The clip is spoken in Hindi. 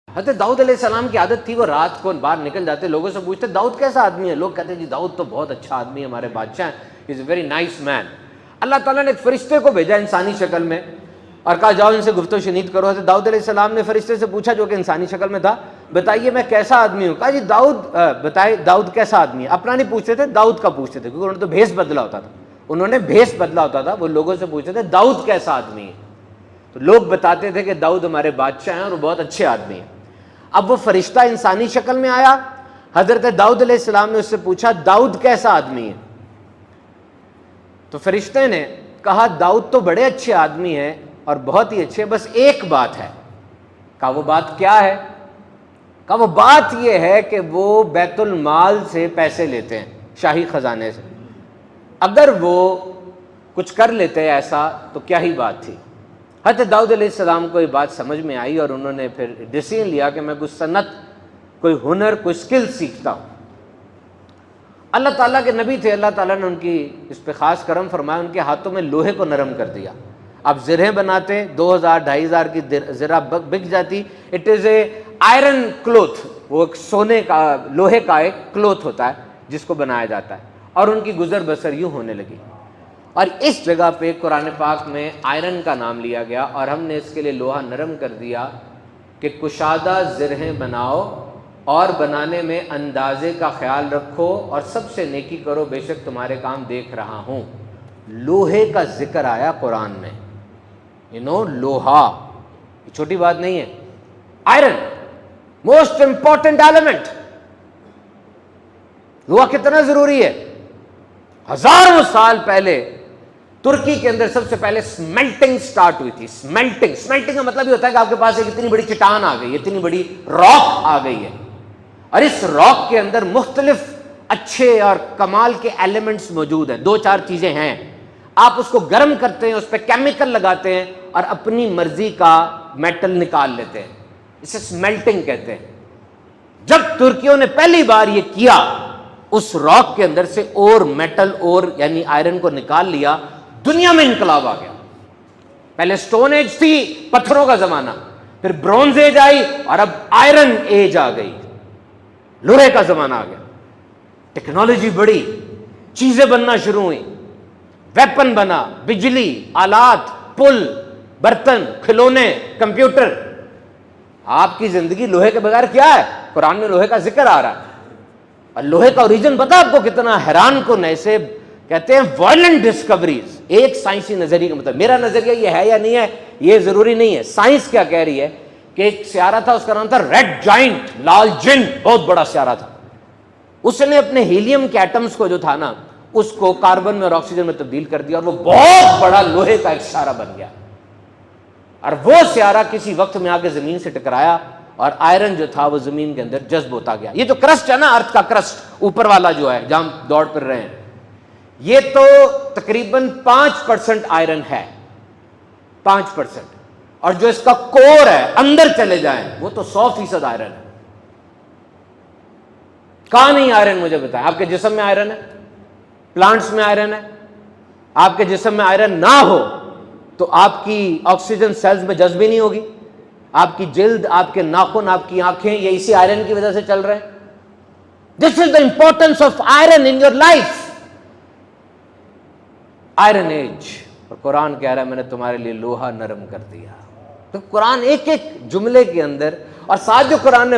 हज़रत दाऊद अलैहिस्सलाम की आदत थी, वो रात को बाहर निकल जाते, लोगों से पूछते दाऊद कैसा आदमी है। लोग कहते जी दाऊद तो बहुत अच्छा आदमी है, हमारे बादशाह हैं, is a very nice man. अल्लाह ताला ने एक फरिश्ते को भेजा इंसानी शक्ल में और कहा जाओ इनसे गुफ्तो शनीद करो। हज़रत दाऊद अलैहिस्सलाम ने फरिश्ते से पूछा जो कि इंसानी शक्ल में था, बताइए मैं कैसा आदमी हूँ। कहा जी दाऊद बताइए दाऊद कैसा आदमी है। अपना नहीं पूछते थे, दाऊद का पूछते थे, क्योंकि उन्होंने तो भेष बदला होता था, उन्होंने भेष बदला होता था, वो लोगों से पूछते थे दाऊद कैसा आदमी है। तो लोग बताते थे कि दाऊद हमारे बादशाह हैं और वो बहुत अच्छे आदमी हैं। अब वो फरिश्ता इंसानी शक्ल में आया, हजरत दाऊद अलैहिस्सलाम ने उससे पूछा दाऊद कैसा आदमी है। तो फरिश्ते ने कहा दाऊद तो बड़े अच्छे आदमी हैं और बहुत ही अच्छे, बस एक बात है। कहा वो बात क्या है। कहा वो बात ये है कि वो बैतुल माल से पैसे लेते हैं, शाही खजाने से। अगर वो कुछ कर लेते ऐसा तो क्या ही बात थी। हज़रत दाऊद अलैहिस्सलाम को ये बात समझ में आई और उन्होंने फिर डिसीजन लिया कि मैं कुछ सन्नत, कोई हुनर, कोई स्किल सीखता हूँ। अल्लाह ताला के नबी थे, अल्लाह ताला ने उनकी इस पे ख़ास करम फरमाया, उनके हाथों में लोहे को नरम कर दिया। आप ज़िरहें बनाते, 2000-2500 की ज़रा बिक जाती। It is a iron cloth, वो एक सोने का, लोहे का एक क्लोथ होता है जिसको बनाया जाता है, और उनकी गुजर बसर यूँ होने लगी। और इस जगह पे कुरान पाक में आयरन का नाम लिया गया और हमने इसके लिए लोहा नरम कर दिया कि कुशादा ज़िरहें बनाओ और बनाने में अंदाजे का ख्याल रखो और सबसे नेकी करो, बेशक तुम्हारे काम देख रहा हूँ। लोहे का जिक्र आया कुरान में, लोहा, ये छोटी बात नहीं है। Iron most important element. लोहा कितना जरूरी है। हजारों साल पहले तुर्की के अंदर सबसे पहले स्मेल्टिंग स्टार्ट हुई थी। स्मेल्टिंग का मतलब ये होता है कि आपके पास एक इतनी बड़ी चट्टान आ गई, इतनी बड़ी रॉक आ गई है, और इस रॉक के अंदर मुख्तलिफ अच्छे और कमाल के एलिमेंट्स मौजूद हैं। 2-4 चीजें हैं, आप उसको गर्म करते हैं, उस पर केमिकल लगाते हैं और अपनी मर्जी का मेटल निकाल लेते हैं, इसे स्मेल्टिंग कहते हैं। जब तुर्कियों ने पहली बार ये किया, उस रॉक के अंदर से और मेटल और यानी आयरन को निकाल लिया, दुनिया में इनकलाब आ गया। पहले स्टोन एज थी, पत्थरों का जमाना, फिर ब्रॉन्ज एज आई और अब आयरन एज आ गई, लोहे का जमाना आ गया। टेक्नोलॉजी बढ़ी, चीजें बनना शुरू हुई, वेपन बना, बिजली, आलात, पुल, बर्तन, खिलौने, कंप्यूटर। आपकी जिंदगी लोहे के बगैर क्या है। कुरान में लोहे का जिक्र आ रहा है और लोहे का ओरिजिन पता आपको कितना हैरान कुन है। इसे कहते हैं वायलेंट डिस्कवरीज। एक साइंसी नजरिए का मतलब, मेरा नजरिया ये है या नहीं है ये जरूरी नहीं है, साइंस क्या कह रही है कि एक सियारा था, उसका नाम था रेड जाइंट, लाल जिन, बहुत बड़ा सियारा था। उसने अपने हीलियम के एटम्स को जो था ना, उसको कार्बन में और ऑक्सीजन में तब्दील कर दिया और वो बहुत बड़ा लोहे का एक सियारा बन गया। और वो सियारा किसी वक्त में आके जमीन से टकराया और आयरन जो था वो जमीन के अंदर जज्ब होता गया। ये जो क्रस्ट है ना, अर्थ का क्रस्ट ऊपर वाला जो है जहां हम दौड़ फिर रहे हैं, ये तो तकरीबन 5% आयरन है, 5%। और जो इसका कोर है, अंदर चले जाएं, वो तो 100% आयरन है। कहां नहीं आयरन मुझे बताएं। आपके जिस्म में आयरन है, प्लांट्स में आयरन है। आपके जिस्म में आयरन ना हो तो आपकी ऑक्सीजन सेल्स में जज्ब ही नहीं होगी। आपकी जिल्द, आपके नाखून, आपकी आंखें, ये इसी आयरन की वजह से चल रहे हैं। This is the importance of iron in your life. Iron age. और कुरान कह रहा है मैंने तुम्हारे लिए लोहा नरम कर दिया। तो कुरान एक एक जुमले के अंदर, और साथ जो कुरान ने